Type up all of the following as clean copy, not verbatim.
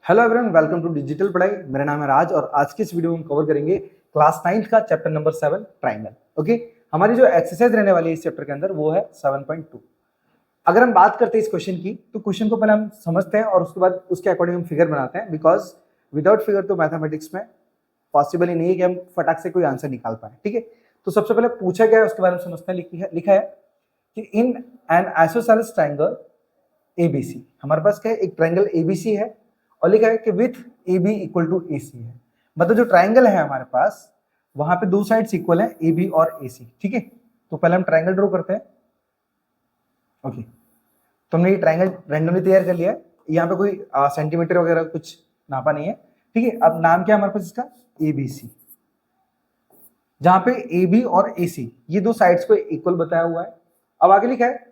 Hello everyone, welcome to digital पढ़ाई। मेरा नाम है राज और आज की इस वीडियो में हम कवर करेंगे क्लास 9 का चैप्टर नंबर 7 ट्राइंगल। ओके, हमारी जो एक्सरसाइज रहने वाली है इस चैप्टर के अंदर वो है 7.2। अगर हम बात करते हैं इस क्वेश्चन की तो क्वेश्चन को पहले हम समझते हैं और उसके बाद उसके अकॉर्डिंग हम फिगर बनाते हैं, बिकॉज विदाउट फिगर तो मैथमेटिक्स में पॉसिबल ही नहीं है कि हम फटाक से कोई आंसर निकाल पाए। ठीक है, तो सबसे पहले पूछा गया है उसके बारे में समझते हैं। लिखा है कि in an isosceles triangle ABC, हमारे पास क्या है, एक ट्राइंगल एबीसी है और लिखा है कि with A B equal to A C है। मतलब जो ट्राइंगल है हमारे पास वहां पे दो साइड्स इक्वल है, ए बी और ए सी। ठीक है, तो पहले हम ट्राइंगल ड्रॉ करते हैं। ओके, तो हमने ये ट्राइंगल रैंडमली तैयार कर लिया है। यहाँ पे कोई सेंटीमीटर वगैरह कुछ नापा नहीं है। ठीक है, अब नाम क्या है हमारे पास इसका, ए बी सी, जहां पे ए बी और ए सी ये दो साइड्स को इक्वल बताया हुआ है। अब आगे लिखा है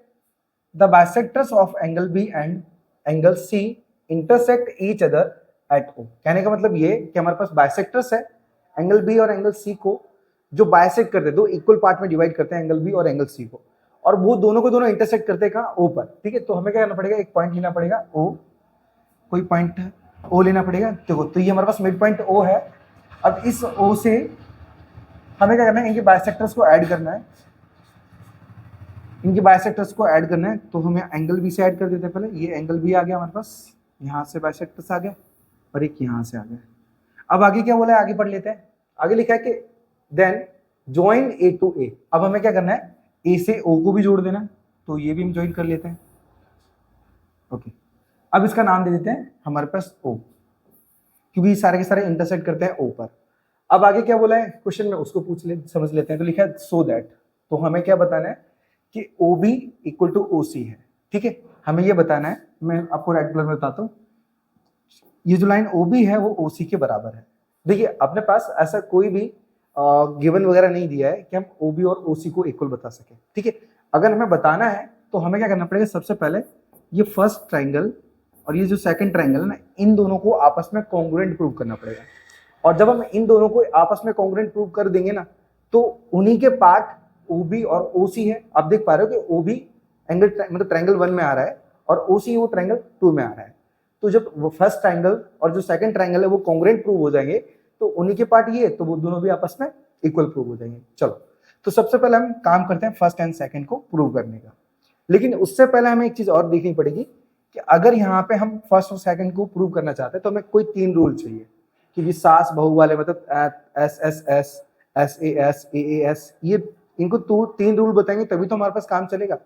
the bisectors of angle B and angle C intersect each other at O. कहने का मतलब ये कि हमारे पास बाइसेक्टर्स है, एंगल बी और एंगल सी को जो बाइसेक्ट करते हैं, दो इक्वल पार्ट में डिवाइड करते हैं एंगल बी और एंगल सी को, और वो दोनों को दोनों इंटरसेक्ट करते हैं कहाँ, ओ पर। ठीक है, तो हमें क्या करना पड़ेगा, एक पॉइंट लेना पड़ेगा ओ, कोई पॉइंट ओ लेना पड़ेगा। देखो, तो ये हमारे पास मिड पॉइंट ओ है। अब इस ओ से हमें क्या करना है, इनके बाइसेक्टर्स को ऐड करना है। इनके बाइसेक्टर्स को ऐड करना है तो हमें एंगल बी से ऐड कर देते हैं। पहले ये एंगल बी आ गया हमारे पास, यहाँ से बाइसेक्टर्स आ गया और एक यहाँ से आ गया। अब आगे क्या बोला है, आगे पढ़ लेते हैं। आगे लिखा है कि देन ज्वाइन ए टू ए। अब हमें क्या करना है, ए से ओ को भी जोड़ देना है, तो ये भी हम ज्वाइन कर लेते हैं। ओके, अब इसका नाम दे देते हैं हमारे पास ओ, क्योंकि सारे के सारे इंटरसेक्ट करते हैं ओ पर। अब आगे क्या बोला है क्वेश्चन में, उसको समझ लेते हैं। तो लिखा है सो दैट, तो हमें क्या बताना है कि O B equal to O C है। ठीक है, हमें ये बताना है, मैं आपको रेड कलर में बताता हूँ। ये जो लाइन ओ बी है वो ओ सी के बराबर है। देखिए, अपने पास ऐसा कोई भी गिवन वगैरह नहीं दिया है कि हम ओ बी और ओ सी को इक्वल बता सके। ठीक है, अगर हमें बताना है तो हमें क्या करना पड़ेगा, सबसे पहले ये फर्स्ट ट्राइंगल और ये जो सेकंड ट्राइंगल है ना, इन दोनों को आपस में कॉन्ग्रुएंट प्रूव करना पड़ेगा। और जब हम इन दोनों को आपस में कॉन्ग्रुएंट प्रूव कर देंगे ना, तो उन्हीं के पार्ट ओ बी और ओ सी है। आप देख पा रहे हो कि ओ बी एंगल मतलब ट्राइंगल 1 में आ रहा है और ओ सी वो ट्राइंगल 2 में आ रहा है। तो जब वो फर्स्ट ट्राइंगल और जो सेकंड ट्राइंगल है वो कॉन्ग्रुएंट प्रूव हो जाएंगे, तो उन्हीं के पार्ट ये, तो वो दोनों भी आपस में इक्वल प्रूव हो जाएंगे। चलो, तो सबसे पहले हम काम करते हैं फर्स्ट एंड सेकंड को प्रूव करने का। लेकिन उससे पहले हमें एक चीज और देखनी पड़ेगी कि अगर यहाँ पे हम फर्स्ट और सेकंड को प्रूव करना चाहते हैं तो हमें कोई 3 रूल चाहिए, क्योंकि सास बहू वाले मतलब S S S, S A S, ये इनको तो 3 रूल बताएंगे तभी तो हमारे पास काम चलेगा।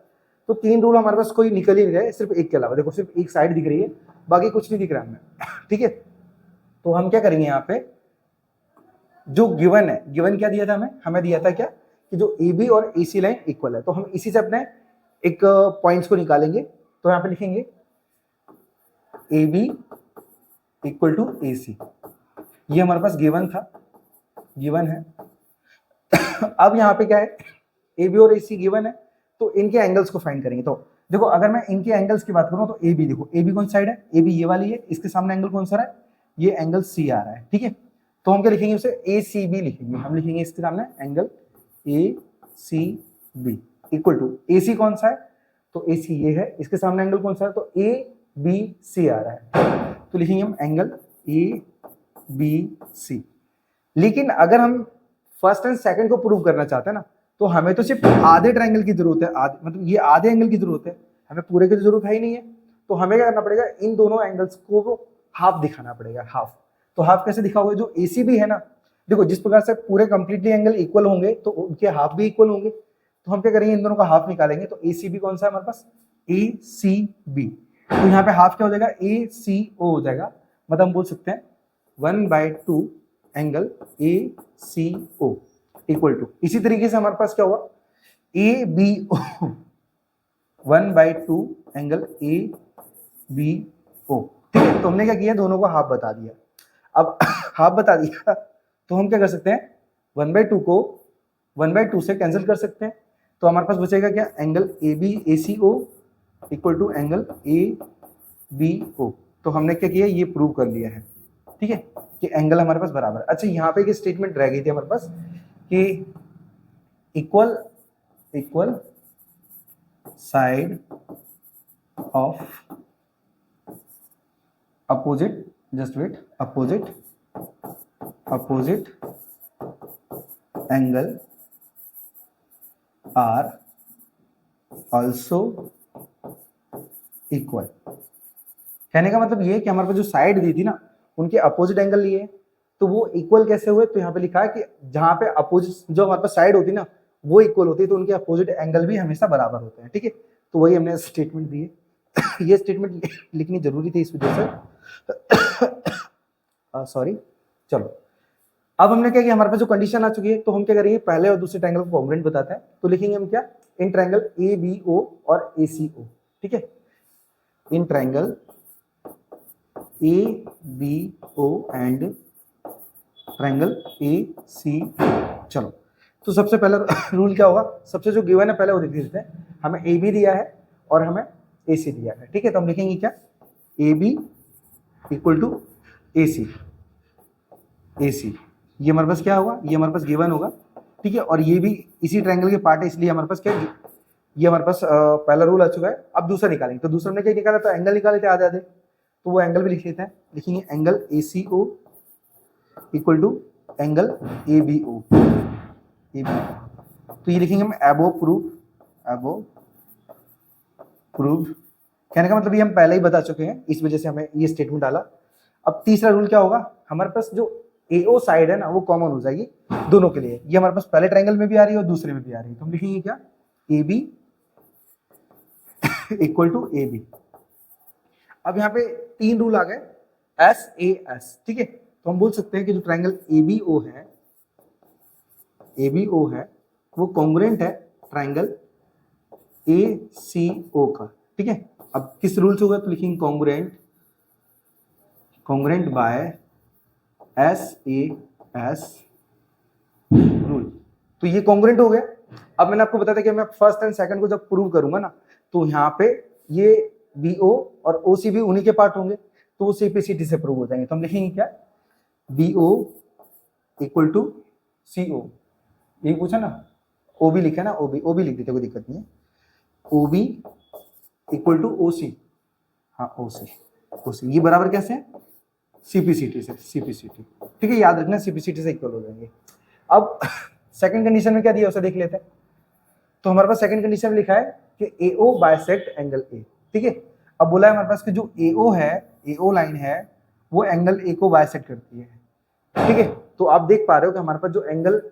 तो 3 रूल हमारे पास कोई निकल ही नहीं रहा है, सिर्फ एक के अलावा। देखो, सिर्फ एक साइड दिख रही है, बाकी कुछ नहीं दिख रहा हमें। ठीक है, तो हम क्या करेंगे, यहाँ पे जो गिवन है, गिवन क्या दिया था हमें दिया था क्या, कि जो ए बी और ए सी लाइन इक्वल है। तो हम इसी से अपने एक पॉइंट्स को निकालेंगे। तो यहाँ पे लिखेंगे ए B equal to A C, ये हमारे पास गिवन था, गिवन है। अब यहाँ पे क्या है, ए बी और ए सी गिवन है, तो इनके एंगल्स को फाइंड करेंगे। तो देखो, अगर मैं इनके एंगल्स की बात करूं तो ए बी, देखो ए बी कौन साइड है, ए बी ये वाली है, इसके सामने एंगल कौन सा है, ये एंगल सी आ रहा है। ठीक है, तो हम क्या लिखेंगे, उसे ए सी बी लिखेंगे। हम लिखेंगे इसके सामने angle A C B equal to, A C कौन सा है, तो ए सी ये है, इसके सामने एंगल कौन सा है, तो ए बी सी आ रहा है, तो लिखेंगे हम एंगल ए बी सी। लेकिन अगर हम फर्स्ट एंड सेकंड को प्रूव करना चाहते हैं ना, तो हमें तो सिर्फ आधे ट्राइंगल की जरूरत है, मतलब ये आधे एंगल की जरूरत है, हमें पूरे की जरूरत है ही नहीं है। तो हमें क्या करना पड़ेगा, इन दोनों एंगल्स को हाफ दिखाना पड़ेगा, हाफ। तो हाफ कैसे दिखाओगे, जो ए सी बी है ना, देखो जिस प्रकार से पूरे कंप्लीटली एंगल इक्वल होंगे तो उनके हाफ भी इक्वल होंगे। तो हम क्या करेंगे, इन दोनों का हाफ निकालेंगे। तो ए सी बी कौन सा है हमारे पास, ए सी बी, तो यहाँ पे हाफ क्या हो जाएगा, ए सी ओ हो जाएगा। मतलब हम बोल सकते हैं 1/2 angle A C O equal to, इसी तरीके से हमारे पास क्या हुआ, A B O 1/2 angle A B O. ठीक है, तो हमने क्या किया, दोनों को हाफ बता दिया। अब हाफ बता दिया तो हम क्या कर सकते हैं, 1/2 को 1/2 से कैंसिल कर सकते हैं। तो हमारे पास बचेगा क्या, angle A B A C O equal to angle A B O. तो हमने क्या किया, ये प्रूव कर लिया है। ठीक है, कि एंगल हमारे पास बराबर। अच्छा, यहाँ पे एक स्टेटमेंट रह गई थी हमारे पास कि equal side of opposite just wait, opposite angle are also equal. कहने का मतलब ये है कि हमारे पास जो साइड दी थी ना, उनके अपोजिट एंगल लिए, तो वो इक्वल कैसे हुए? तो यहाँ पे लिखा है कि जहां पे अपोजिट जो हमारे पास साइड होती है ना वो इक्वल होती है, तो उनके अपोजिट एंगल भी हमेशा बराबर होते हैं। ठीक है, तो वही हमने स्टेटमेंट दी है। ये स्टेटमेंट लिखनी जरूरी थी इस वजह से, सॉरी। चलो, अब हमने क्या किया, हमारे पास जो कंडीशन आ चुकी है, तो हम क्या करेंगे, पहले और दूसरे ट्रायंगल को कॉन्ग्रुएंट बताते हैं। तो लिखेंगे हम क्या, इन ट्रायंगल ABO और ACO। ठीक है, in triangle ABO and triangle ACO। चलो, तो सबसे पहला रूल क्या होगा, सबसे जो गिवन है पहले वो लिख देते हैं। हमें AB दिया है और हमें AC दिया है। ठीक है, तो हम लिखेंगे क्या, AB इक्वल टू AC। ये हमारे पास क्या होगा, ये हमारे पास गिवन होगा। ठीक है, और ये भी इसी ट्रायंगल के पार्ट है, इसलिए हमारे पास क्या है, ये हमारे पास पहला रूल आ चुका है। अब दूसरा निकालेंगे, तो दूसरा हमने क्या निकाला था, एंगल निकाले थे आधे आधे, तो वो एंगल भी लिख लेते हैं। लिखेंगे angle ACO equal to angle ABO। तो ये लिखेंगे हम एबो प्रूव। कहने का मतलब ये हम पहले ही बता चुके हैं, इस वजह से हमें ये स्टेटमेंट डाला। अब तीसरा रूल क्या होगा, हमारे पास जो AO साइड है ना वो कॉमन हो जाएगी दोनों के लिए। ये हमारे पास पहले ट्रायंगल में भी आ रही है और दूसरे में भी आ रही है, तो हम लिखेंगे क्या, AB इक्वल टू AB। अब यहाँ पे तीन रूल आ गए, SAS। ठीक है, तो हम बोल सकते हैं कि जो ट्रायंगल ABO है वो कॉन्ग्रुएंट है ट्रायंगल ACO का। ठीक है, अब किस रूल से होगा, तो लिखेंगे कॉन्ग्रुएंट बाय SAS रूल। तो ये कॉन्ग्रुएंट हो गया। अब मैंने आपको बताया था कि मैं फर्स्ट एंड सेकंड को जब प्रूव करूंगा ना, तो यहाँ पे ये BO और OC भी उन्हीं के पार्ट होंगे, तो वो CPCT से प्रूव हो जाएंगे। तो हम लिखेंगे क्या, BO इक्वल टू CO। यही पूछा ना, OB लिखा ना, OB लिख देते, कोई दिक्कत नहीं है। OB इक्वल टू OC, हाँ OC ये बराबर कैसे है, CPCT से, CPCT। ठीक है, याद रखना CPCT से इक्वल हो जाएंगे। अब सेकंड कंडीशन में क्या दिया उसे देख लेते हैं। तो हमारे पास सेकंड कंडीशन में लिखा है कि AO बाइसेक्ट एंगल A। ठीक है, अब बोला है हमारे पास कि जो AO है, AO लाइन है, वो एंगल A को बाइसेक्ट करती है। ठीक है, तो आप देख पा रहे हो कि हमारे पास जो एंगल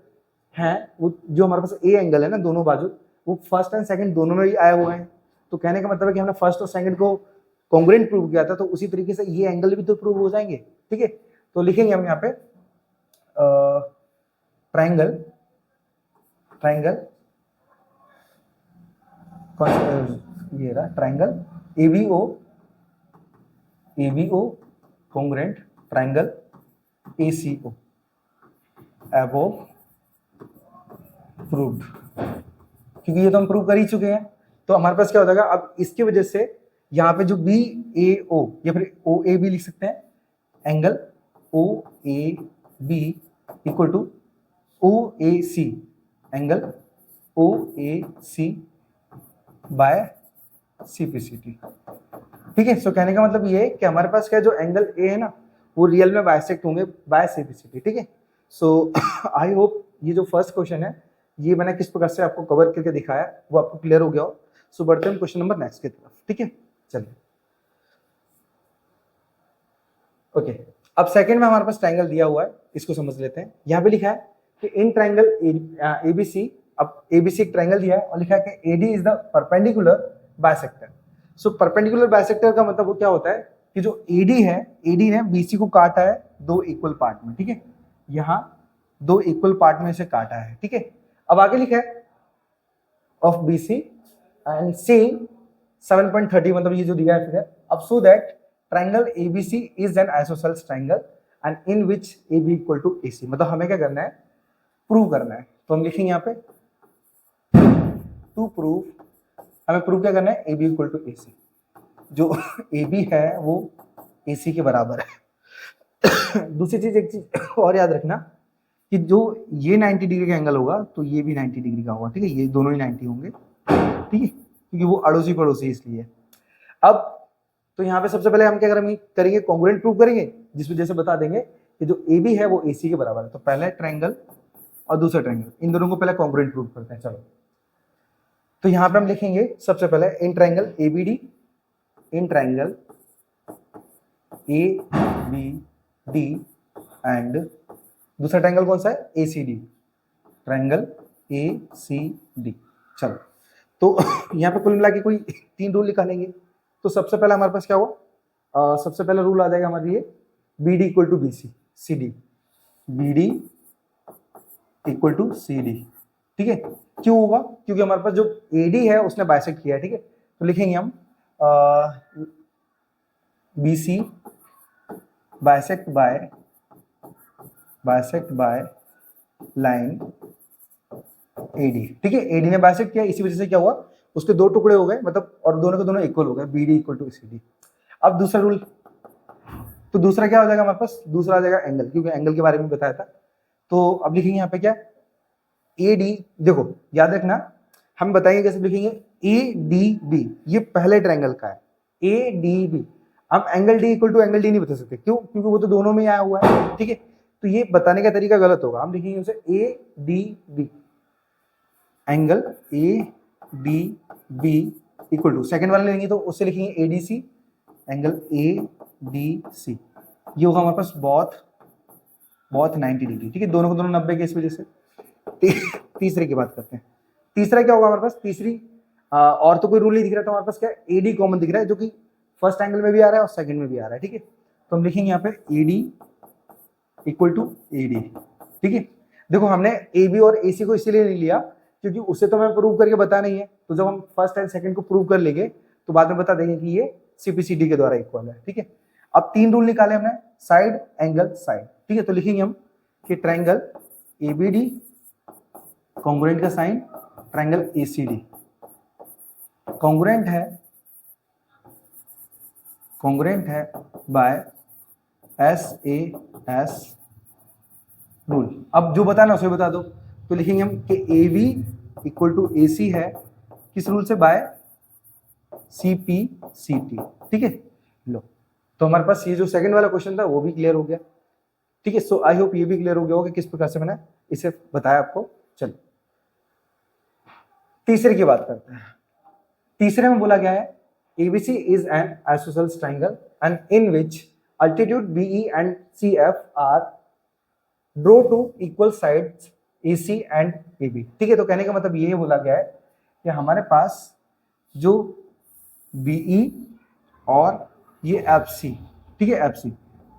है, वो जो हमारे पास A एंगल है ना, दोनों बाजू, वो फर्स्ट एंड सेकंड दोनों में ही आए हुए हैं। तो कहने का मतलब है कि हमने फर्स्ट और सेकंड को कॉन्ग्रुएंट प्रूव किया था, तो उसी तरीके से ये एंगल भी तो प्रूव हो जाएंगे। ठीक है, तो लिखेंगे हम यहाँ पे ट्रायंगल ये रहा triangle ABO congruent triangle ACO above proved. क्योंकि ये तो हम प्रूव कर ही चुके हैं, तो हमारे पास क्या हो जाएगा, अब इसकी वजह से यहाँ पे जो BAO या फिर OAB लिख सकते हैं, angle OAB equal to OAC, angle OAC by CPCT। ठीक है, सो कहने का मतलब ये है कि हमारे पास क्या जो एंगल A है ना, वो रियल में बाइसेक्ट होंगे बाय CPCT। ठीक है, सो आई होप ये जो फर्स्ट क्वेश्चन है, ये मैंने किस प्रकार से आपको कवर करके दिखाया वो आपको क्लियर हो गया हो। सो बढ़ते हैं क्वेश्चन नंबर नेक्स्ट की तरफ। ठीक है, चलिए। ओके, अब सेकंड में हमारे पास ट्रायंगल दिया हुआ है, इसको समझ लेते हैं। यहाँ पे लिखा है कि इन ट्रायंगल ABC, अब ABC एक ट्रायंगल दिया है और लिखा है कि AD is the perpendicular bisector. So perpendicular bisector का मतलब वो क्या होता है कि जो AD है, AD ने BC को काटा है दो इक्वल पार्ट में। ठीक है, यहाँ दो इक्वल पार्ट में से काटा है। ठीक है, अब आगे लिखा है ऑफ BC एंड C 7.30, मतलब ये जो दिया है फिगर। अब so that triangle ABC is an isosceles triangle and in which AB equal to AC। मतलब हमें क्या करना है, प्रूव करना है। तो हम लिखेंगे यहाँ पे टू प्रूव, हमें प्रूव क्या करना है, AB इक्वल टू AC। जो AB है वो AC के बराबर है। दूसरी चीज, एक चीज और याद रखना कि जो ये 90 डिग्री का एंगल होगा तो ये भी 90 डिग्री का होगा। ठीक है, ये दोनों ही 90 होंगे। ठीक है, क्योंकि वो अड़ोसी पड़ोसी इसलिए। अब तो तो यहाँ पे सबसे पहले हम क्या करेंगे, कॉन्ग्रुएंट प्रूव करेंगे, जिस वजह से बता देंगे कि जो ए बी है वो ए सी के बराबर है। तो पहले ट्रायंगल और दूसरा ट्रायंगल, इन दोनों को पहले कॉन्ग्रुएंट प्रूव करते हैं। चलो, तो यहाँ पे हम लिखेंगे सबसे पहले in triangle A B D, in triangle A B D and दूसरा ट्रायंगल कौन सा है, A C D, triangle A C D. चलो, तो यहाँ पे कुल मिला के कोई 3 रूल निकालेंगे। तो सबसे पहले हमारे पास क्या हुआ, सबसे पहला रूल आ जाएगा हमारे लिए B D equal to B C, C D, B D equal to C D. ठीक है, क्यों होगा, क्योंकि हमारे पास जो ए डी है उसने बाइसेक्ट किया है। ठीक है, तो लिखेंगे हम B C bisect by line A D. ठीक है, ए डी ने बाइसेक्ट किया, इसी वजह से क्या हुआ, उसके 2 टुकड़े हो गए, मतलब और दोनों के दोनों इक्वल हो गए, B D equal to C D. अब दूसरा रूल, तो दूसरा क्या हो जाएगा हमारे पास, दूसरा आ जाएगा एंगल, क्योंकि एंगल के बारे में बताया था। तो अब लिखेंगे यहाँ पे क्या, ए डी, देखो याद रखना हम बताएंगे कैसे लिखेंगे, ए डी बी, ये पहले ट्रायंगल का है, ए डी बी। हम angle D equal to angle D नहीं बता सकते, क्यों, क्योंकि वो तो दोनों में आया हुआ है। ठीक है, तो ये बताने का तरीका गलत होगा, हम लिखेंगे उसे A D B, angle A D B equal to, second वाले लेंगे तो उससे लिखेंगे A D C, angle A D C. ये होगा हमारे पास बहुत 90 डिग्री। ठीक है, दोनों को दोनों 90 के, इस वजह से। तीसरे की बात करते हैं, तीसरा क्या होगा हमारे पास, तीसरी और तो कोई रूल नहीं दिख रहा, तो हमारे पास क्या है, ए डी कॉमन दिख रहा है, जो कि फर्स्ट एंगल में भी आ रहा है और सेकंड में भी आ रहा है। ठीक है, तो हम लिखेंगे यहाँ पे A D equal to A D. ठीक है, देखो हमने ए बी और ए सी को इसीलिए नहीं लिया क्योंकि उसे तो हमें प्रूव करके बता नहीं है, तो जब हम फर्स्ट एंड सेकंड को प्रूव कर लेंगे तो बाद में बता देंगे कि ये सीपीसीडी के द्वारा इक्वल है। ठीक है, अब 3 रूल निकाले हमने, साइड एंगल साइड। ठीक है, तो लिखेंगे हम कि triangle A B D congruent का sign triangle A C D congruent है by S A S rule. अब जो बताना उसे बता दो, तो लिखेंगे हम कि A B equal to A C है, किस रूल से, by C P C T. ठीक है, लो, तो हमारे पास ये जो सेकंड वाला क्वेश्चन था वो भी क्लियर हो गया। ठीक है, सो आई होप ये भी क्लियर हो गया होगा कि किस प्रकार से मैंने इसे बताया आपको। चलो, तीसरे की बात करते हैं। तीसरे में बोला गया है ABC is an isosceles triangle and in which altitude BE and CF are draw to equal sides AC and AB। ठीक है, तो कहने का मतलब ये बोला गया है कि हमारे पास जो BE और ये FC, ठीक है FC,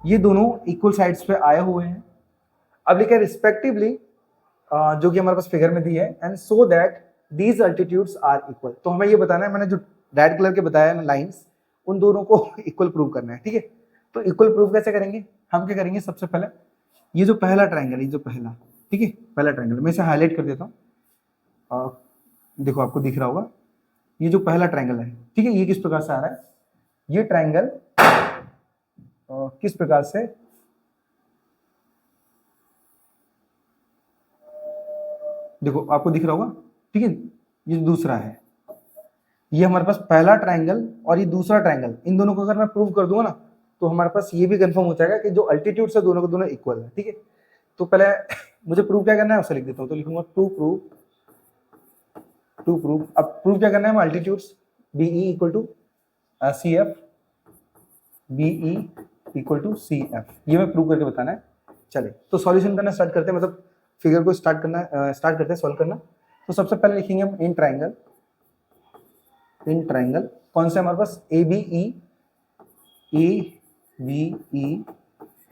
ये दोनों इक्वल साइड्स पे आए हुए हैं। अब लिखा है रिस्पेक्टिवली, जो कि हमारे पास फिगर में दी है, and so that these altitudes are equal. तो हमें ये बताना है, मैंने जो रेड कलर के बताया ना लाइंस, उन दोनों को इक्वल प्रूव करना है। ठीक है, तो इक्वल प्रूव कैसे करेंगे, हम क्या करेंगे, सबसे पहले ये जो पहला ट्रायंगल, ये जो पहला, ठीक है, पहला ट्रायंगल मैं इसे हाईलाइट कर देता हूँ, देखो आपको दिख रहा होगा, ये जो पहला ट्रायंगल है, ठीक है, ये किस प्रकार से आ रहा है, ये ट्रायंगल किस प्रकार से, देखो आपको दिख रहा होगा, ठीक है, ये दूसरा है, ये हमारे पास पहला ट्रायंगल और ये दूसरा ट्रायंगल, इन दोनों को अगर मैं प्रूव कर दूंगा ना, तो हमारे पास ये भी कंफर्म हो जाएगा कि जो अल्टीट्यूड से दोनों को दोनों इक्वल है। ठीक है, तो पहले मुझे प्रूव क्या करना है उसे लिख देता हूँ, तो लिखूंगा टू प्रूव। अब प्रूव क्या करना है, altitudes BE equal to CF, BE equal to CF, ये मैं प्रूव करके बताना है। चले, तो सॉल्यूशन करना स्टार्ट करते हैं, मतलब फिगर को स्टार्ट करते हैं सॉल्व करना। तो सबसे पहले लिखेंगे हम इन ट्रायंगल कौन से हमारे पास, ABE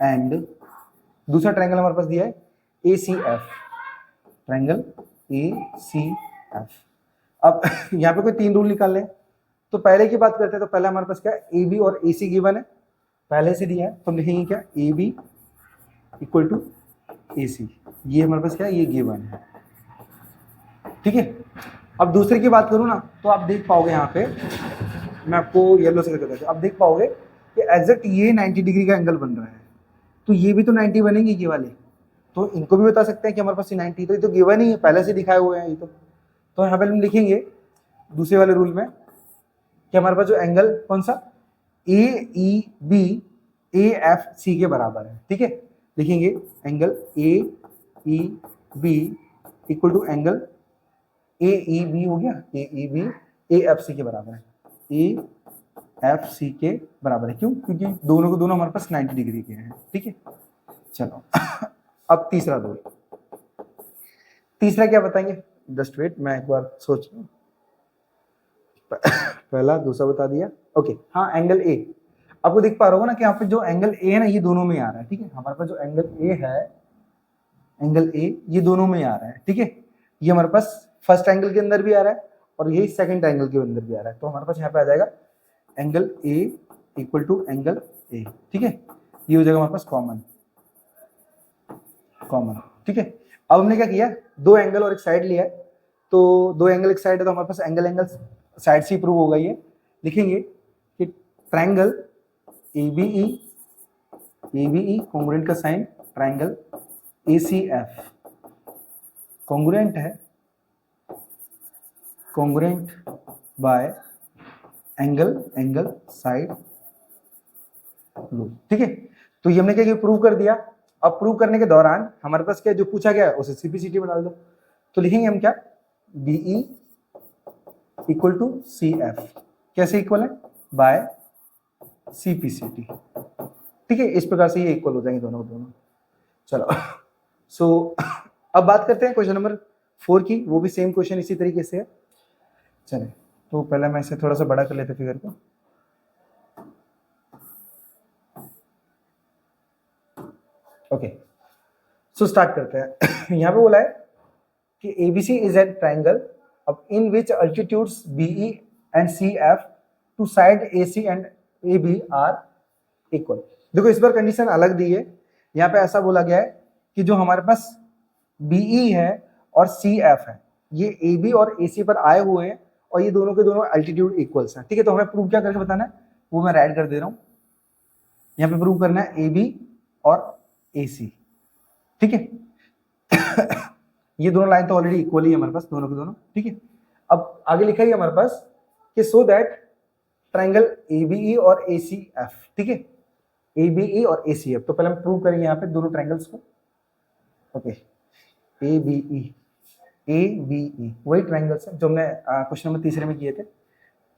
एंड दूसरा ट्रायंगल हमारे पास दिया है ACF, ट्रायंगल ACF। अब यहाँ पे कोई 3 रूल निकाल लें, तो पहले की बात करते हैं, तो पहले हमारे पास क्या है, AB और AC गिवन है, पहले से दिया है, तो हम लिखेंगे क्या, AB इक्वल टू AC, ये हमारे पास क्या है, ये गिवन है। ठीक है, अब दूसरे की बात करूँ ना, तो आप देख पाओगे यहाँ पे, मैं आपको येलो से करता हूँ, आप देख पाओगे कि एग्जैक्ट ये 90 डिग्री का एंगल बन रहा है, तो ये भी तो 90 बनेंगे ये वाले, तो इनको भी बता सकते हैं कि हमारे पास ये 90, तो ये तो गिवन ही है, पहले से दिखाए हुए हैं ये तो यहाँ पे हम लिखेंगे दूसरे वाले रूल में कि हमारे पास जो एंगल कौन सा, ए E B A F C के बराबर है, ठीक है। लिखेंगे angle A E B equal to angle A E B हो गया, ए E B A F C के बराबर है, ए एफ सी के बराबर है। क्यों? क्योंकि दोनों को दोनों हमारे पास 90 डिग्री के हैं, ठीक है। चलो अब तीसरा दो, तीसरा क्या बताएंगे, जस्ट वेट, मैं एक बार सोच लूं। पहला दूसरा बता दिया, ओके। हाँ, एंगल ए, आपको दिख पा रहा होगा ना कि यहाँ पे जो एंगल ए है ना, ये दोनों में आ रहा है, ठीक है। हमारे पास जो एंगल ए है, एंगल ए ये दोनों में आ रहा है, ठीक है। ये हमारे पास फर्स्ट एंगल के अंदर भी आ रहा है और यही सेकंड एंगल के अंदर भी आ रहा है, तो हमारे पास यहाँ पे आ जाएगा angle A equal to angle A, ठीक है। ये हो जाएगा हमारे पास कॉमन, ठीक है। अब हमने क्या किया, दो एंगल और एक साइड लिया है, तो दो एंगल एक साइड है तो हमारे पास एंगल एंगल साइड से प्रूव होगा। ये लिखेंगे कि triangle A B E congruent का sign triangle A C F congruent है, congruent by angle side rule, ठीक है। तो ये हमने क्या प्रूव कर दिया। अब प्रूव करने के दौरान हमारे पास क्या जो पूछा गया है उसे सीपीसीटी में डाल दो। तो लिखेंगे हम क्या, BE equal to C F, कैसे इक्वल है, बाय सीपीसीटी, ठीक है। इस प्रकार से ये इक्वल हो जाएंगे दोनों दोनों। चलो सो अब बात करते हैं क्वेश्चन नंबर 4 की, वो भी सेम क्वेश्चन इसी तरीके से है। चले तो पहले मैं इसे थोड़ा सा बड़ा कर लेते फिगर को। ओके, सो स्टार्ट करते हैं। यहाँ पे बोला है कि एबीसी इज एन ट्रायंगल अब in which altitudes BE and C F to side AC and A B are equal. देखो इस बार कंडीशन अलग दी है, यहाँ पे ऐसा बोला गया है कि जो हमारे पास बीई है और सी एफ है, ये ए बी और ए सी पर आए हुए हैं और ये दोनों के दोनों अल्टीट्यूड इक्वल्स हैं, ठीक है। तो हमें प्रूव क्या करके बताना है, वो मैं राइट कर दे रहा हूँ। यहाँ पे प्रूव करना है ए बी और ए सी, ठीक है। ये दोनों लाइन तो ऑलरेडी इक्वल ही है हमारे पास, दोनों के दोनों, ठीक है। अब आगे लिखा है हमारे पास कि सो दैट ट्रायंगल ABE और ACF, ठीक है, ABE और ACF। तो पहले हम प्रूव करेंगे यहाँ पे दोनों ट्रायंगल्स को। ओके, ABE वही ट्रायंगल्स है जो हमने क्वेश्चन नंबर तीसरे में किए थे।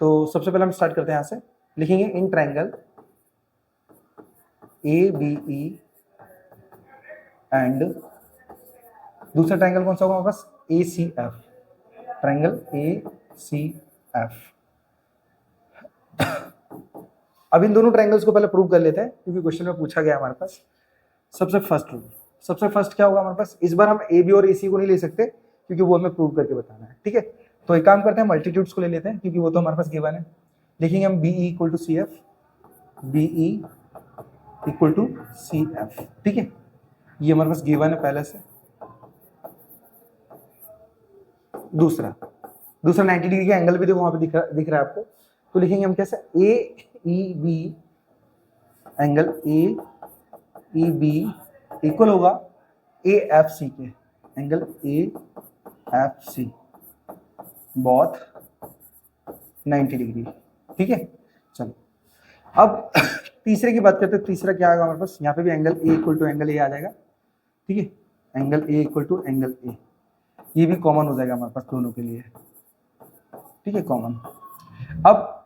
तो सबसे पहले हम स्टार्ट करते हैं यहाँ से, लिखेंगे इन ट्रायंगल ABE एंड दूसरा ट्रायंगल कौन सा होगा हमारे पास, ACF, ट्रायंगल ACF। अब इन दोनों ट्रायंगल्स को पहले प्रूव कर लेते हैं क्योंकि क्वेश्चन में पूछा गया हमारे पास। सबसे फर्स्ट क्या होगा हमारे पास, इस बार हम AB और AC को नहीं ले सकते क्योंकि वो हमें प्रूव करके बताना है, ठीक है। तो एक काम करते हैं, मल्टीट्यूड्स को ले लेते हैं क्योंकि वो तो हमारे पास गिवन है। लिखेंगे हम BE equal to CF, BE equal to CF, ठीक है। ये हमारे पास गिवन है पहले से। दूसरा 90 डिग्री का एंगल भी देखो वहां पे दिख रहा है आपको। तो लिखेंगे हम कैसे, AEB एंगल AEB इक्वल होगा AFC के, एंगल AFC बोथ 90 डिग्री, ठीक है। चलो अब तीसरे की बात करते हैं। तीसरा क्या आएगा हमारे पास, यहाँ पे भी angle A equal to angle A आ जाएगा, ठीक है। Angle A equal to angle A, ये भी कॉमन हो जाएगा हमारे पास दोनों के लिए, ठीक है, कॉमन। अब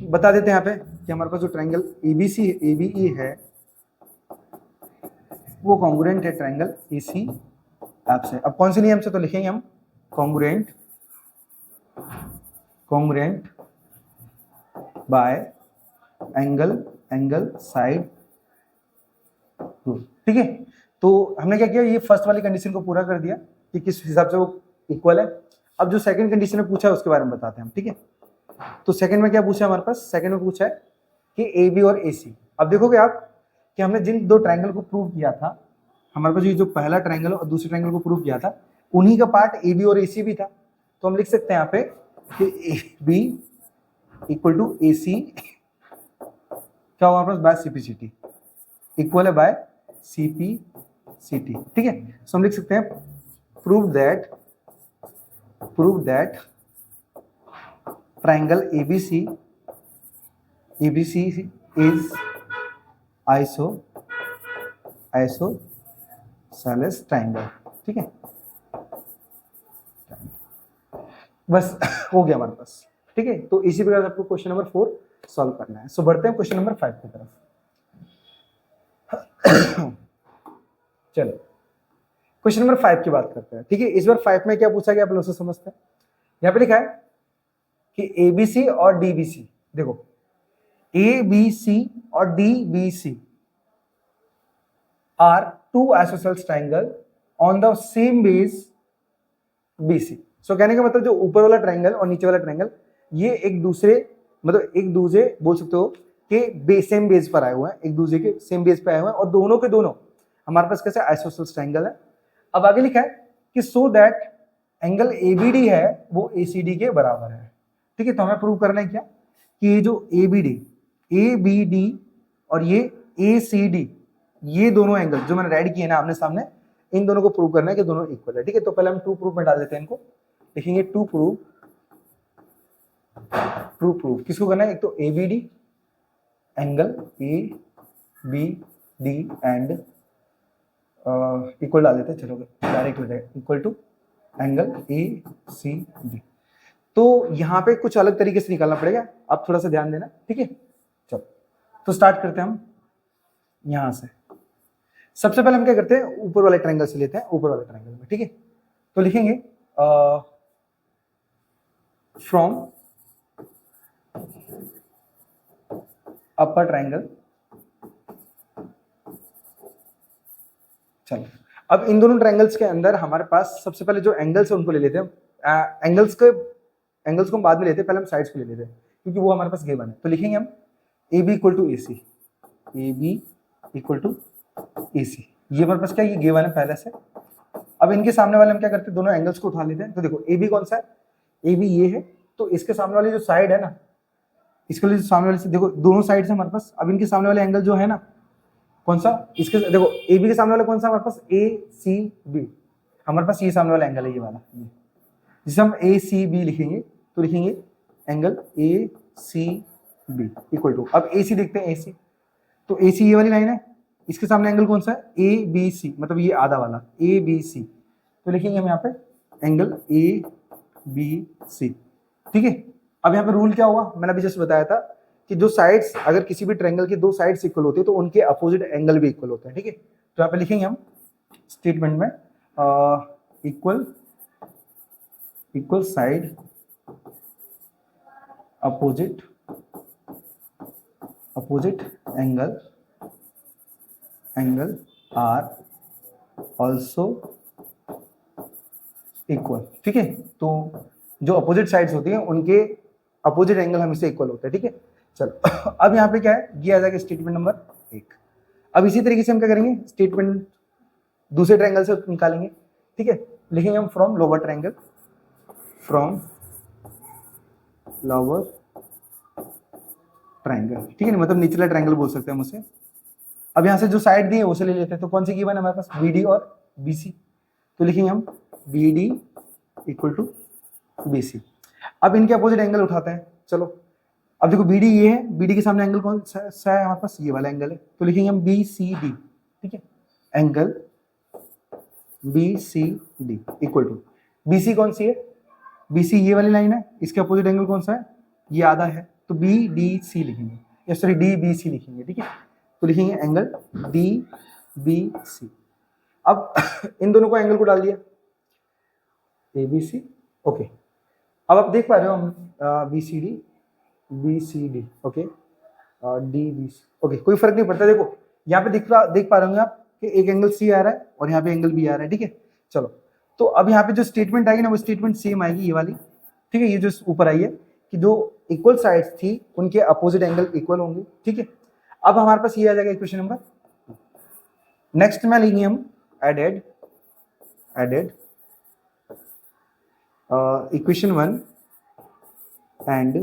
बता देते हैं यहाँ पे कि हमारे पास जो ट्रायंगल ABE है वो कॉन्ग्रुएंट है ट्रायंगल ACF से। अब कौन सी नियम से, तो लिखेंगे हम congruent by angle side rule, ठीक है। तो हमने क्या किया, ये फर्स्ट वाली कंडीशन को पूरा कर दिया कि किस हिसाब से वो इक्वल है। अब जो सेकंड कंडीशन में पूछा है उसके बारे में बताते हैं हम, ठीक है। तो सेकंड में क्या पूछा है हमारे पास, सेकंड में पूछा है कि AB और AC। अब देखोगे आप कि हमने जिन दो ट्रायंगल को प्रूव किया था, हमारे पास ये जो पहला ट्रायंगल और दूसरे ट्रायंगल को प्रूव किया था, उन्हीं का पार्ट AB और AC भी था। तो हम लिख सकते हैं यहाँ पे कि AB इक्वल टू AC क्या होगा हमारे पास, बाय CPCT, इक्वल है बाय CPCT, ठीक है। तो हम लिख सकते हैं prove that triangle ABC is isosceles triangle. ठीक है, बस हो गया हमारे पास। ठीक है, तो इसी प्रकार आपको क्वेश्चन नंबर 4 सॉल्व करना है। सो बढ़ते हैं क्वेश्चन नंबर 5 की तरफ। चलो क्वेश्चन नंबर 5 की बात करते हैं। ठीक है, इस बार 5 में क्या पूछा गया आप लोग से समझते हैं। यहां पे लिखा है कि एबीसी और डीबीसी, देखो एबीसी और DBC are two isosceles triangle on the same base BC. So कहने का मतलब जो ऊपर वाला ट्राइंगल और नीचे वाला ट्राइंगल, ये एक दूसरे बोल सकते हो कि सेम बेस पर आए हुए हैं, एक दूसरे के सेम बेस पे आए हुए हैं, और दोनों के दोनों हमारे पास कैसे आइसोसेलेस ट्राइंगल है। अब आगे लिखा है कि सो दैट एंगल एबीडी है वो एसीडी के बराबर है। ठीक है, तो हमें प्रूव करना है क्या कि ये जो एबीडी और ये एसीडी, ये दोनों एंगल जो मैंने रेड किए ना आमने सामने, इन दोनों को प्रूव करना है कि दोनों इक्वल है। ठीक है, तो पहले हम टू प्रूफ में डाल देते हैं इनको, लिखेंगे टू प्रूफ किसको करना है, एक तो ABD angle A B D and equal डाल देते हैं, चलो डायरेक्ट हो जाएगा, equal to angle A C D. तो यहां पे कुछ अलग तरीके से निकालना पड़ेगा, आप थोड़ा सा ध्यान देना। ठीक है, चलो तो स्टार्ट करते हैं हम यहां से। सबसे पहले हम क्या करते हैं, ऊपर वाले ट्रायंगल से लेते हैं, ऊपर वाले ट्रायंगल में। ठीक है, तो लिखेंगे फ्रॉम अपर ट्रायंगल। चलो अब इन दोनों ट्रायंगल्स के अंदर हमारे पास सबसे पहले जो एंगल्स है उनको ले लेते हैं। एंगल्स को हम बाद में लेते हैं, पहले हम साइड्स को ले लेते हैं क्योंकि वो हमारे पास गिवन है। तो लिखेंगे हम A B equal to A C, A B equal to A C, ये हमारे पास क्या, ये गिवन है पहले से। अब इनके सामने वाले हम क्या करते हैं, दोनों एंगल्स को उठा लेते हैं। तो देखो ए बी कौन सा है, ए बी ये है, तो इसके सामने वाली जो साइड है ना, इसके लिए सामने वाले से देखो दोनों साइड से हमारे पास, अब इनके सामने वाले एंगल जो है ना कौन सा, इसके देखो ए बी के सामने वाला कौन सा हमारे पास, ए सी बी, हमारे पास ये सामने वाला एंगल है, ये वाला, जिसे हम ए सी बी लिखेंगे। तो लिखेंगे angle A C B equal to, अब ए सी देखते हैं, ए सी, तो ए सी ये वाली लाइन है, इसके सामने एंगल कौन सा है, ए बी सी, मतलब ये आधा वाला ए बी सी, तो लिखेंगे हम यहाँ पे एंगल ए बी सी। ठीक है, अब यहाँ पे रूल क्या हुआ, मैंने अभी जस्ट बताया था कि जो साइड्स, अगर किसी भी ट्रायंगल की दो साइड्स इक्वल होती है तो उनके अपोजिट एंगल भी इक्वल होते हैं। ठीक है, तो यहाँ पे लिखेंगे हम स्टेटमेंट में equal side opposite angle are also equal. ठीक है, तो जो अपोजिट साइड्स होती हैं उनके अपोजिट एंगल हमेशा इक्वल होते हैं। ठीक है, चलो अब यहाँ पे क्या है, ये आ जाएगा स्टेटमेंट नंबर 1। अब इसी तरीके से हम क्या करेंगे, स्टेटमेंट दूसरे ट्रायंगल से निकालेंगे। ठीक है, लिखेंगे हम फ्रॉम लोअर ट्रायंगल, ठीक है ना, मतलब निचला ट्रायंगल बोल सकते हैं हम उसे। अब यहाँ से जो साइड दी है उसे ले लेते हैं, तो कौन सी गिवन है हमारे पास, BD और BC, तो लिखेंगे हम BD इक्वल टू BC। अब इनके अपोजिट एंगल उठाते हैं। चलो अब देखो BD ये है, BD के सामने एंगल कौन सा है हमारे पास, ये वाला एंगल है, तो लिखेंगे हम BCD। ठीक है, angle BCD equal to, BC कौन सी है, BC ये वाली लाइन है, इसके अपोजिट एंगल कौन सा है, ये आधा है, तो BDC लिखेंगे, या सॉरी DBC लिखेंगे। ठीक है, तो लिखेंगे एंगल DBC। अब इन दोनों को एंगल को डाल दिया ABC। ओके, अब आप देख पा रहे हो हम BCD ओके, DBC ओके, कोई फर्क नहीं पड़ता। देखो यहाँ पे देख पा रहे होंगे आप कि एक एंगल C आ रहा है और यहाँ पे एंगल B आ रहा है। ठीक है, चलो तो अब यहाँ पे जो स्टेटमेंट आएगी ना वो स्टेटमेंट सेम आएगी, ये वाली। ठीक है, ये जो ऊपर आई है कि जो इक्वल साइड्स थी उनके अपोजिट एंगल इक्वल होंगे। ठीक है, अब हमारे पास ये आ जाएगा इक्वेशन नंबर। नेक्स्ट में लेंगे हम एडेड इक्वेशन 1 एंड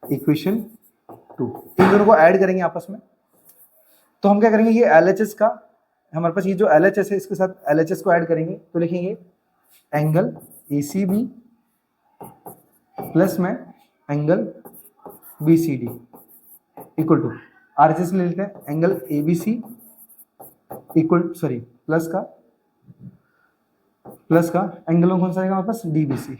इक्वेशन 2, इन दोनों को ऐड करेंगे आपस में। तो हम क्या करेंगे, ये LHS का हमारे पास, ये जो LHS है इसके साथ LHS को ऐड करेंगे, तो लिखेंगे एंगल ACB प्लस में angle BCD equal to RHS ले लेते हैं, एंगल ABC इक्वल प्लस का एंगल कौन सा आएगा हमारे पास, DBC।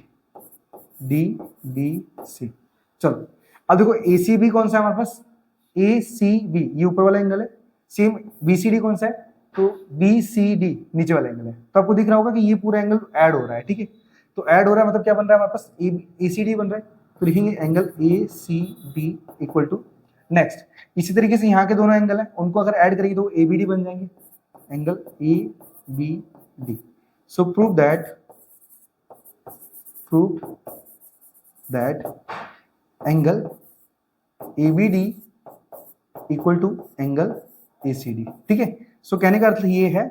चलो अब देखो ACB कौन सा है हमारे पास, ACB ये ऊपर वाला एंगल है, सेम BCD कौन सा है, तो BCD नीचे वाला एंगल है। तो आपको दिख रहा होगा कि ये पूरा एंगल ऐड हो रहा है, ठीक है। तो ऐड हो रहा है मतलब क्या बन रहा है हमारे पास, ACD बन रहा है। तो लिखेंगे angle ACD equal to, next इसी तरीके से यहाँ के दोनों एंगल हैं, उनको अगर ऐड करेंगे तो ABD बन जाएंगे, angle ABD। So prove that angle ABD equal to angle ACD, ठीक है। सो कहने का अर्थ ये है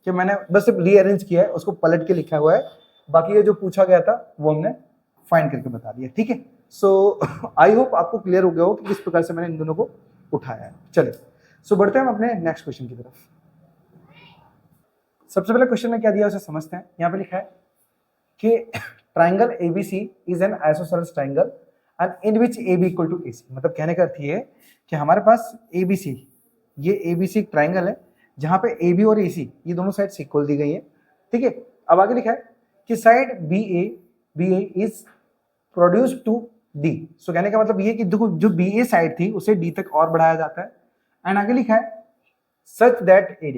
कि मैंने बस सिर्फ रीअरेंज किया है, उसको पलट के लिखा हुआ है, बाकी ये जो पूछा गया था वो हमने फाइंड करके बता दिया, ठीक है। सो आई होप आपको क्लियर हो गया हो कि किस प्रकार से मैंने इन दोनों को उठाया है। चलिए सो बढ़ते हैं हम अपने नेक्स्ट क्वेश्चन की तरफ। सबसे पहले क्वेश्चन में क्या दिया उसे समझते हैं। यहाँ पे लिखा है कि triangle ABC is an isosceles triangle and in which AB equal to AC। मतलब कहने का अर्थ ये है कि हमारे पास ABC, ये ABC एक ट्राइंगल है जहां पे AB और AC ये दोनों साइड इक्वल दी गई है, ठीक है। अब आगे लिखा है कि side BA is produce to D। So कहने का मतलब ये कि देखो जो BA साइड थी उसे D तक और बढ़ाया जाता है। एंड आगे लिखा है such that AD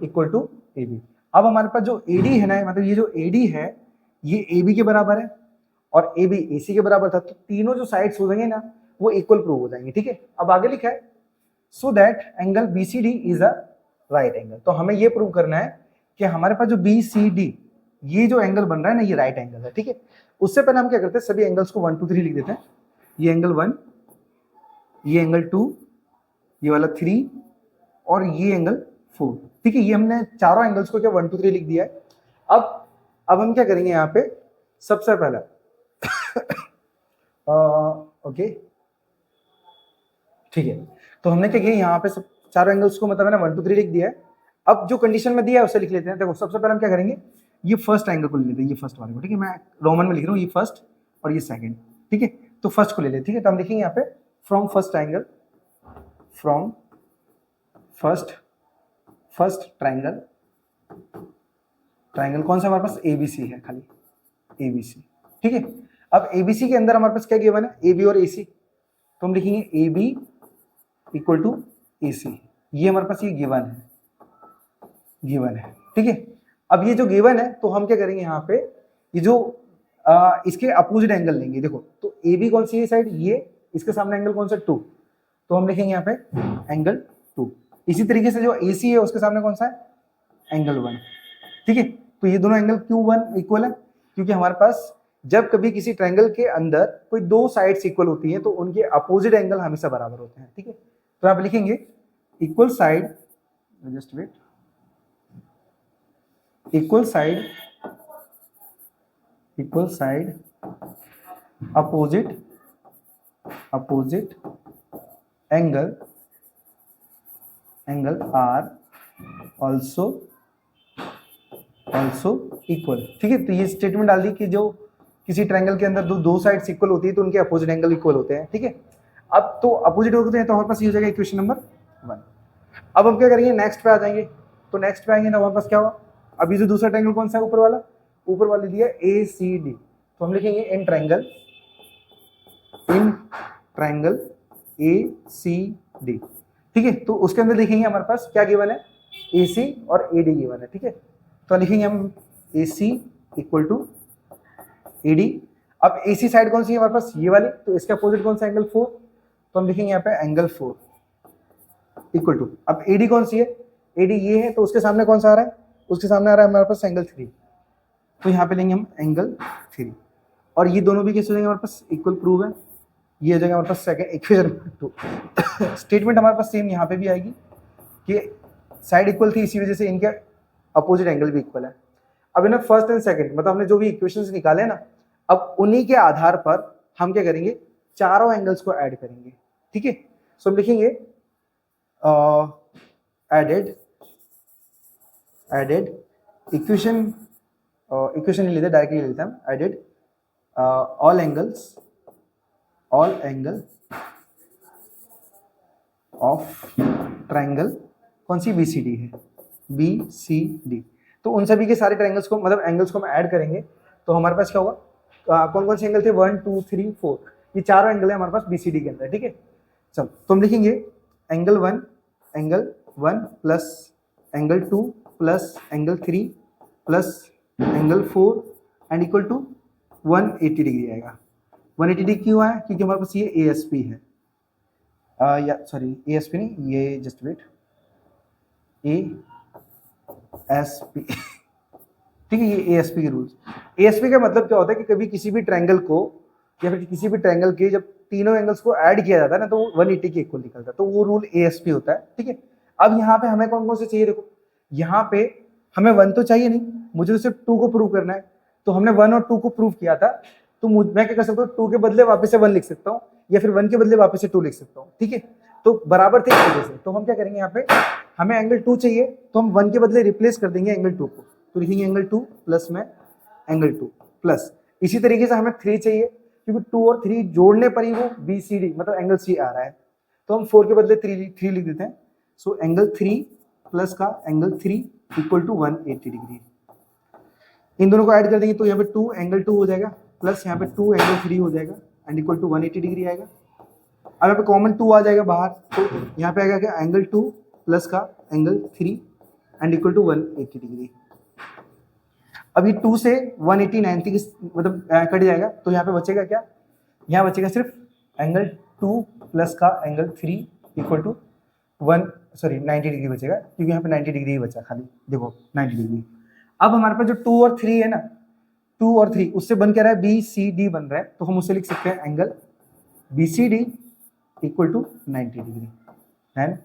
equal to AB। अब हमारे पास जो AD है ना, मतलब ये जो AD है ये AB के बराबर है और AB AC के बराबर था, तो तीनों जो साइड्स हो जाएंगे ना वो इक्वल प्रूव हो जाएंगे, ठीक है। अब आगे लिखा है सो that angle BCD is a right angle. तो हमें ये प्रूव करना है कि हमारे पास जो BCD ये जो एंगल बन रहा है ना ये राइट एंगल है, ठीक है। उससे पहले हम क्या करते हैं, सभी एंगल्स को 1 2 3 लिख देते हैं। ये एंगल 1, ये एंगल 2, ये वाला 3 और ये एंगल 4, ठीक है। ये हमने चारों एंगल्स को क्या 1 2 3 लिख दिया है। अब हम क्या करेंगे यहाँ पे, सबसे पहले ओके ठीक है। तो हमने क्या किया यहाँ पे सब चारों एंगल्स को मतलब मैंने 1 2 3 लिख दिया है। अब जो कंडीशन में दिया है उसे लिख लेते हैं। देखो सबसे पहले हम क्या करेंगे, ये फर्स्ट एंगल को ले लेते हैं, ये फर्स्ट वाले को, ठीक है। मैं रोमन में लिख रहा हूँ, ये फर्स्ट और ये सेकंड, ठीक है। तो फर्स्ट को ले लेते, ठीक है। तो हम लिखेंगे यहाँ पे फ्रॉम फर्स्ट ट्राइंगल कौन सा हमारे पास ABC है, खाली ABC, ठीक है। अब ABC के अंदर हमारे पास क्या गिवन है, AB और AC। तो हम लिखेंगे AB इक्वल टू AC। ये हमारे पास ये गिवन है, ठीक है। अब ये जो गिवन है तो हम क्या करेंगे यहाँ पे, ये जो इसके अपोजिट एंगल लेंगे। देखो तो AB कौन सी है साइड, ये, इसके सामने एंगल कौन सा 2, तो हम लिखेंगे यहाँ पे एंगल 2। इसी तरीके से जो AC है उसके सामने कौन सा है, एंगल 1, ठीक है। तो ये दोनों एंगल Q1 इक्वल है, क्योंकि हमारे पास जब कभी किसी ट्रायंगल के अंदर कोई दो साइड्स इक्वल होती हैं तो उनके अपोजिट एंगल हमेशा बराबर होते हैं, ठीक है। तो आप लिखेंगे equal side, just wait, equal side opposite angle are also equal, ठीक है। तो ये स्टेटमेंट डाल दी कि जो किसी ट्रायंगल के अंदर दो साइड्स इक्वल होती है तो उनके अपोजिट एंगल इक्वल होते हैं, ठीक है। अब तो अपोजिट होते हैं तो हमारे पास ये हो जाएगा इक्वेशन नंबर 1। अब हम क्या करेंगे, नेक्स्ट पे आ जाएंगे। तो नेक्स्ट पे आएंगे ना हमारे पास क्या हुआ, अभी जो दूसरा ट्रायंगल कौन सा है, ऊपर वाला दिया ACD। तो हम लिखेंगे इन ट्रायंगल ACD, ठीक है। तो उसके अंदर देखेंगे हमारे पास क्या गिवन है, AC और AD गिवन है, ठीक है। तो लिखेंगे हम AC इक्वल टू AD। अब AC साइड कौन सी है हमारे पास, ये वाली, तो इसका अपोजिट कौन सा, एंगल 4। तो हम लिखेंगे यहाँ पे एंगल 4 इक्वल टू, अब AD कौन सी है, AD ये है, तो उसके सामने कौन सा आ रहा है, उसके सामने आ रहा है हमारे पास एंगल 3। तो यहाँ पे लेंगे हम एंगल 3 और ये दोनों भी कैसे हो जाएंगे हमारे पास, इक्वल प्रूव है। ये हो जाएगा हमारे पास सेकंड इक्वेशन 2। स्टेटमेंट हमारे पास सेम यहाँ पे भी आएगी कि साइड इक्वल थी, इसी वजह से इनके अपोजिट एंगल भी इक्वल है। अब ना फर्स्ट एंड सेकंड मतलब हमने जो भी इक्वेशंस निकाले ना, अब उन्हीं के आधार पर हम क्या करेंगे, चारों एंगल्स को ऐड करेंगे, ठीक है। सो हम लिखेंगे एडेड इक्वेशन नहीं लेते, डायरेक्टली लेते हैं, added all angle of triangle कौन सी BCD है, BCD। तो उन सभी के सारे ट्राइंगल्स को मतलब एंगल्स को हम ऐड करेंगे तो हमारे पास क्या होगा, कौन कौन से एंगल थे, 1 2 3 4, ये चारों एंगल है हमारे पास BCD के अंदर, ठीक है। चलो तो हम लिखेंगे angle 1 plus angle 2 plus angle 3 plus angle 4 and equal to 180 degree आएगा। 180 डिग्री क्यों आया, क्योंकि हमारे पास ये ASP है, या सॉरी ASP नहीं, ये जस्ट वेट, ASP ठीक है, ये ASP के रूल्स। ASP का मतलब क्या होता है कि कभी किसी भी ट्रायंगल को या फिर किसी भी ट्रायंगल के जब तीनों एंगल्स को ऐड किया जाता है ना तो वो 180 के इक्वल निकलता है, तो वो रूल ASP होता है, ठीक है। अब यहाँ पे हमें कौन कौन से चाहिए, देखो यहाँ पे हमें 1 तो चाहिए नहीं, मुझे तो सिर्फ 2 को प्रूव करना है, तो हमने 1 और 2 को प्रूव किया था, तो मैं क्या कर सकता हूँ, 2 के बदले वापस से 1 लिख सकता हूँ या फिर 1 के बदले वापस से 2 लिख सकता हूँ, ठीक है। तो बराबर थे एक वजह से, तो हम क्या करेंगे, यहाँ पे हमें एंगल 2 चाहिए तो हम 1 के बदले रिप्लेस कर देंगे एंगल 2 को, तो लिखेंगे एंगल 2 प्लस में एंगल 2 प्लस। इसी तरीके से हमें 3 चाहिए क्योंकि 2 और 3 जोड़ने पर ही वो BCD मतलब एंगल C आ रहा है, तो हम 4 के बदले 3 लिख देते हैं। सो एंगल 3 प्लस का एंगल 3 इक्वल टू 180 डिग्री। इन दोनों को ऐड कर देंगे तो यहाँ पे 2 एंगल 2 हो जाएगा प्लस यहाँ पे 2 एंगल 3 हो जाएगा एंड इक्वल टू 180 डिग्री आएगा। अब यहाँ पे कॉमन 2 आ जाएगा बाहर, तो यहाँ पे आएगा क्या, एंगल 2 प्लस का angle 3 and equal to 180 degree. अभी 2 से 180 90 मतलब कट जाएगा, तो यहाँ पे बचेगा क्या, यहाँ बचेगा सिर्फ एंगल 2 प्लस का एंगल 3 इक्वल टू 90 डिग्री बचेगा, क्योंकि यहाँ पे 90 डिग्री ही बचा खाली, देखो 90 डिग्री। अब हमारे पास जो 2 और 3 है ना, 2 और 3 उससे बन क्या रहा है, BCD बन रहा है, तो हम उससे लिख सकते हैं angle BCD equal to 90 degree and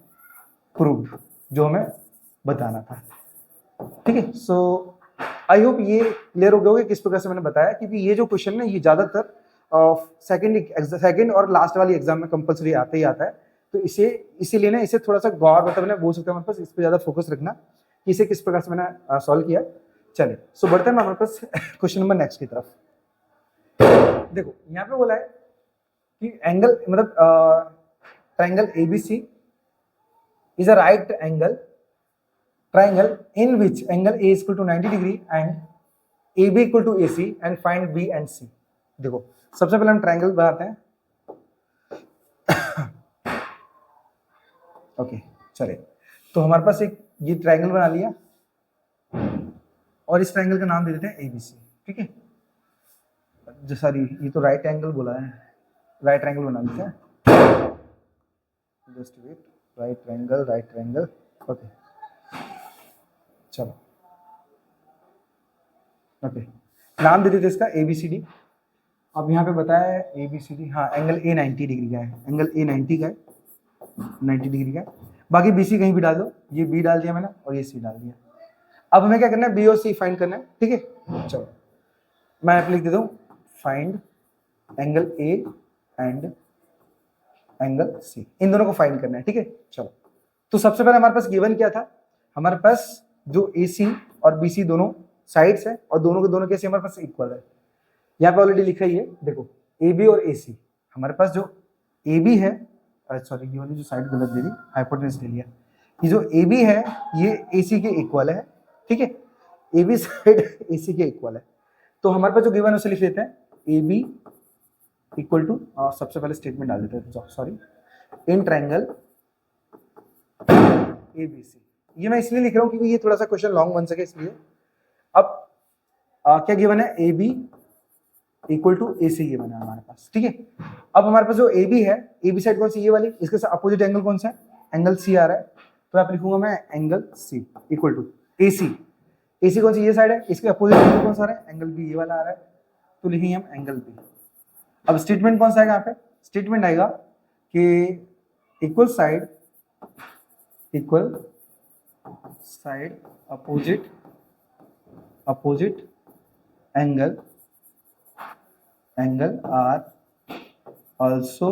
proved, जो हमें बताना था, ठीक है। सो आई होप ये क्लियर हो गया होगा किस प्रकार से मैंने बताया, क्योंकि ये जो क्वेश्चन है ये ज्यादातर सेकंड और लास्ट वाली एग्जाम में कंपलसरी आता ही आता है, तो इसीलिए ना इसे थोड़ा सा गौर मतलब ना बोल सकते हैं हमारे पास, इस पर ज्यादा फोकस रखना कि इसे किस प्रकार से मैंने सॉल्व किया। चलिए सो बढ़ते हैं हमारे पास क्वेश्चन नंबर नेक्स्ट की तरफ। देखो यहाँ पे बोला है कि एंगल मतलब triangle ABC is a right angle triangle in which angle A is equal to 90 degree and AB equal to AC and find B and C। देखो सबसे पहले हम ट्रायंगल बनाते हैं, ओके चलिए। तो हमारे पास एक ये ट्रायंगल बना लिया और इस ट्रायंगल का नाम दे देते हैं ABC, ठीक है। सॉरी ये तो राइट एंगल बोला है, राइट ट्रायंगल बना लेते हैं, just wait, right triangle okay चलो ओके। नाम दे देते इसका ABCD। अब यहाँ पे बताया है ABCD, हाँ एंगल A 90 डिग्री का है, एंगल A 90 का है, 90 डिग्री का है। बाकी BC कहीं भी डाल दो, ये B डाल दिया मैंने और ये C डाल दिया। अब हमें क्या करना है, B और C फाइंड करना है, ठीक है। चलो मैं यहाँ पे लिख देता हूँ find angle A and angle C, इन दोनों को फाइंड करना है, ठीक है। चलो तो सबसे पहले हमारे पास गिवन क्या था, हमारे पास जो AC और BC दोनों साइड्स है और दोनों के दोनों कैसे हमारे पास इक्वल है। यहाँ पे ऑलरेडी लिखा ही है, देखो AB और AC, हमारे पास जो AB है, सॉरी ये वाली जो साइड गलत दे दी, हाइपोटेनस ले लिया, ये जो AB है ये AC के इक्वल है, ठीक है। AB साइड AC के इक्वल है, तो हमारे पास जो गिवन है उसे लिख लेते हैं AB इक्वल टू, सबसे पहले स्टेटमेंट डाल देते हैं, सॉरी, इन ट्रायंगल ABC। ये मैं इसलिए लिख रहा हूँ क्योंकि ये थोड़ा सा क्वेश्चन लॉन्ग बन सके इसलिए। अब क्या गिवन है, AB इक्वल टू AC ये बना हमारे पास, ठीक है। अब हमारे पास जो AB है, AB साइड कौन सी, ये वाली, इसके साथ अपोजिट एंगल कौन सा है, एंगल C आ रहा है, तो आप लिखूंगा मैं angle C equal to AC। AC कौन सी, ये साइड है, इसके अपोजिट एंगल कौन सा आ रहा है, एंगल B ये वाला आ रहा है, तो लिखेंगे हम एंगल B। अब स्टेटमेंट कौन सा आएगा यहाँ पे, स्टेटमेंट आएगा कि equal side opposite angle are also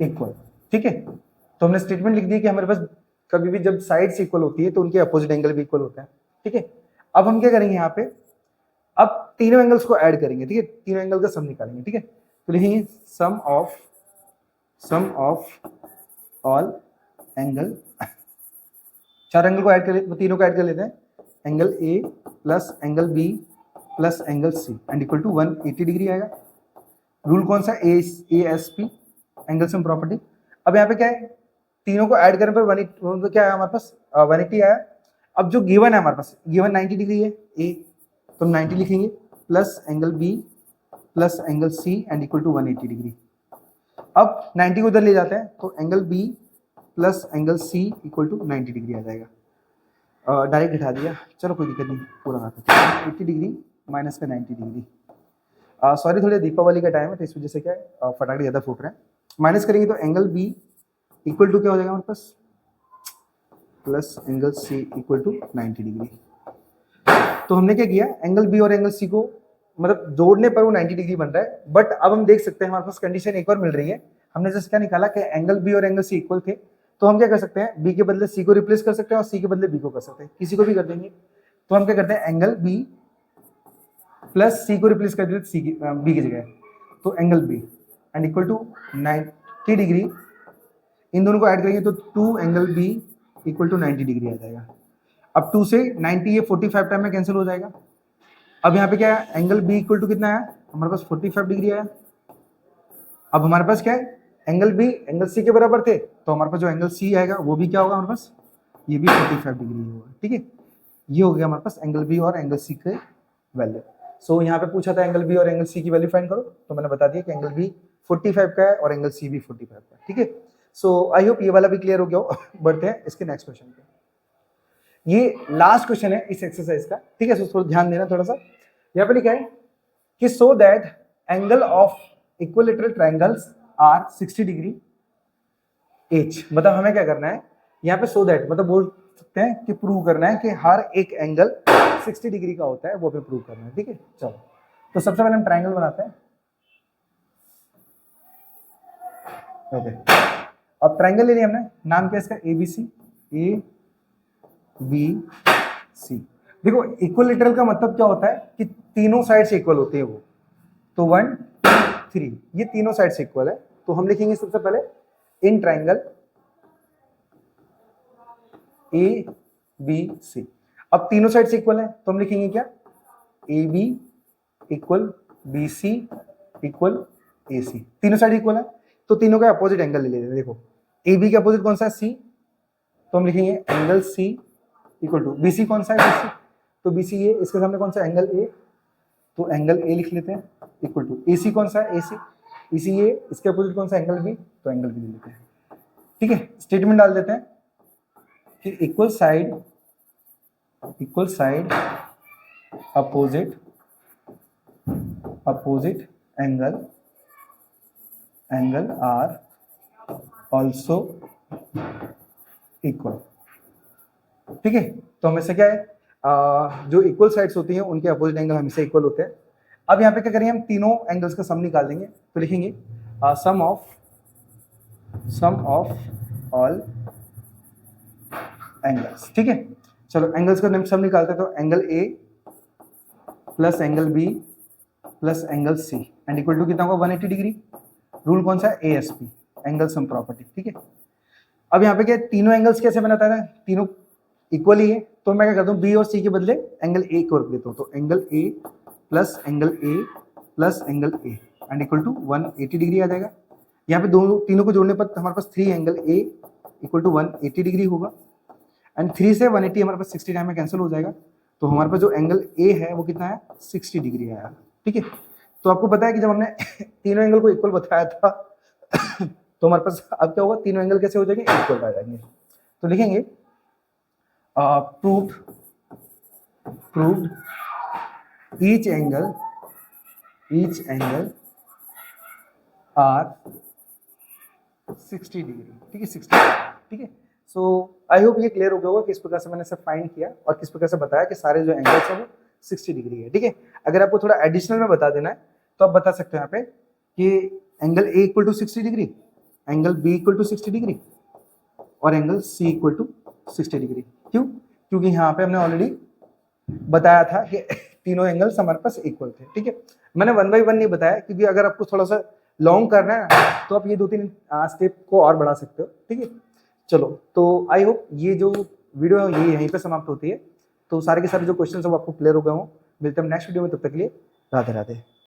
equal, ठीक है। तो हमने स्टेटमेंट लिख दी कि हमारे पास कभी भी जब साइड्स इक्वल होती है तो उनके अपोजिट एंगल भी इक्वल होता है, ठीक है। अब हम क्या करेंगे यहाँ पे, अब तीनों एंगल्स को ऐड करेंगे, ठीक है, तीनों एंगल का सम निकालेंगे, ठीक है। तो लिखेंगे sum of sum of all angle, चार एंगल को ऐड कर लेते, तीनों को ऐड कर लेते हैं, angle A plus angle B plus angle C and equal to 180 degree आएगा। रूल कौन सा, A S P, angle sum property. अब यहाँ पे क्या है, तीनों को ऐड करने पर 180 क्या आया हमारे पास, 180 आया। अब जो गिवन है हमारे पास, गिवन 90 डिग्री है ए, तो हम 90 लिखेंगे plus angle B plus angle C and equal to 180 degree. अब 90 को उधर ले जाते हैं तो angle B plus angle C equal to 90 degree आ जाएगा। डायरेक्ट हटा दिया, चलो कोई दिक्कत नहीं, पूरा आता है 80 डिग्री माइनस का 90 डिग्री। सॉरी थोड़ी दीपावली का टाइम है तो इस वजह से क्या है फटाके ज़्यादा फूट रहे हैं। माइनस करेंगे तो एंगल बी इक्वल टू क्या हो जाएगा हमारे पास, plus angle C equal to 90 degree. तो हमने क्या किया, एंगल बी और एंगल सी को मतलब जोड़ने पर वो 90 डिग्री बन रहा है, बट अब हम देख सकते हैं हमारे पास कंडीशन एक और मिल रही है। हमने जैसे क्या निकाला कि एंगल बी और एंगल सी इक्वल थे, तो हम क्या कर सकते हैं, बी के बदले सी को रिप्लेस कर सकते हैं और सी के बदले बी को कर सकते हैं, किसी को भी कर देंगे। तो हम क्या करते हैं, एंगल बी प्लस सी को रिप्लेस कर देते सी की बी की जगह, तो angle B and equal to 90 degree. इन दोनों को ऐड करेंगे तो 2 angle B equal to 90 degree आ जाएगा। अब 2 से 90 ये 45 टाइम में कैंसिल हो जाएगा। अब यहाँ पे क्या है, एंगल बी इक्वल टू कितना है हमारे पास, 45 डिग्री आया। अब हमारे पास क्या है, एंगल बी एंगल सी के बराबर थे, तो हमारे पास जो एंगल सी आएगा वो भी क्या होगा हमारे पास, ये भी 45 डिग्री होगा। ठीक है, ये हो गया हमारे पास एंगल बी और एंगल सी के वैल्यू। सो यहाँ पे पूछा था एंगल बी और एंगल सी की वैल्यू फाइंड करो, तो मैंने बता दिया कि एंगल बी 45 का है और एंगल सी भी 45 का है। ठीक है, सो आई होप ये वाला भी क्लियर हो गया हो। बढ़ते हैं इसके नेक्स्ट क्वेश्चन पे। ये लास्ट क्वेश्चन है इस एक्सरसाइज का। ठीक है, सो थोड़ा ध्यान देना थोड़ा सा। यहाँ पे लिखा है कि so that angle of equilateral triangles are 60 degree each. मतलब हमें क्या करना है यहाँ पे, सो दैट मतलब बोल सकते हैं कि प्रूव करना है कि हर एक एंगल 60 डिग्री का होता है, वो भी प्रूव करना है। ठीक है, चलो तो सबसे पहले हम ट्रायंगल बनाते हैं। ओके, अब ट्रायंगल ले लिया हमने, नाम क्या है इसका, ABC, ABC। देखो इक्विलैटरल का मतलब क्या होता है कि तीनों साइड से इक्वल होते हैं वो, तो 1 2 3 ये तीनों साइड से इक्वल है। तो हम लिखेंगे सबसे पहले इन ट्रायंगल ABC। अब तीनों साइड से इक्वल है तो हम लिखेंगे क्या, AB equal BC equal AC। तीनों साइड इक्वल है तो तीनों का अपोजिट एंगल ले लेते हैं। देखो AB का अपोजिट कौन सा है, C, तो हम लिखेंगे angle C equal to BC कौन सा है, BC, तो BC ये, इसके सामने कौन सा एंगल A, तो एंगल A लिख लेते हैं इक्वल टू AC कौन सा है, AC ये, इसके अपोजिट कौन सा एंगल B, तो एंगल B ले लेते हैं। ठीक है, स्टेटमेंट डाल देते हैं कि equal side opposite angle are also equal. ठीक है, तो हमेशा क्या है, जो इक्वल साइड्स होती हैं उनके अपोजिट एंगल हमेशा इक्वल होते हैं। अब यहाँ पे क्या करेंगे, हम तीनों एंगल्स का सम निकाल देंगे, तो लिखेंगे सम ऑफ ऑल एंगल्स। ठीक है, चलो एंगल्स का सम निकालते हैं, तो angle A plus angle B plus angle C and equal to कितना होगा, 180 डिग्री। रूल कौन सा है, ASP, एंगल सम प्रॉपर्टी। ठीक है, अब यहाँ पे क्या, तीनों एंगल्स कैसे बनाता है, तीनों इक्वल ही है, तो मैं क्या करता हूँ, B और C के बदले एंगल A को रख देता हूँ, तो angle A plus angle A plus angle A and equal to 180 degree आ जाएगा। यहाँ पे दोनों तीनों को जोड़ने पर हमारे पास 3 angle A equal to 180 degree होगा एंड 3 से 180 हमारे पास 60 टाइम में कैंसिल हो जाएगा। तो हमारे पास जो एंगल A है वो कितना है, 60 डिग्री आया। ठीक है, तो आपको पता है कि जब हमने तीनों एंगल को इक्वल बताया था तो हमारे पास अब क्या होगा, तीनों एंगल कैसे हो जाएंगे, इक्वल आ जाएंगे। तो लिखेंगे proved each angle are 60 degree. ठीक है, 60। ठीक है, सो आई होप ये क्लियर हो गया होगा किस प्रकार से मैंने सब फाइंड किया और किस प्रकार से बताया कि सारे जो एंगल्स हैं वो 60 डिग्री है। ठीक है, अगर आपको थोड़ा एडिशनल में बता देना है तो आप बता सकते हो यहाँ पे कि angle A equal to 60 degree, angle B equal to 60 degree और angle C equal to 60 degree. क्यों, क्योंकि यहाँ पे हमने ऑलरेडी बताया था कि तीनों एंगल्स हमारे पास इक्वल थे। ठीक है, मैंने 1 बाय 1 नहीं बताया क्योंकि अगर आपको थोड़ा सा लॉन्ग करना है तो आप ये 2-3 स्टेप को और बढ़ा सकते हो, ठीक है। चलो, तो आई होप ये जो वीडियो है ये यहीं पे समाप्त होती है। तो सारे के सारे जो क्वेश्चन सब आपको क्लियर हो गए हों। मिलते हैं नेक्स्ट वीडियो में, तब तक के लिए राधे राधे।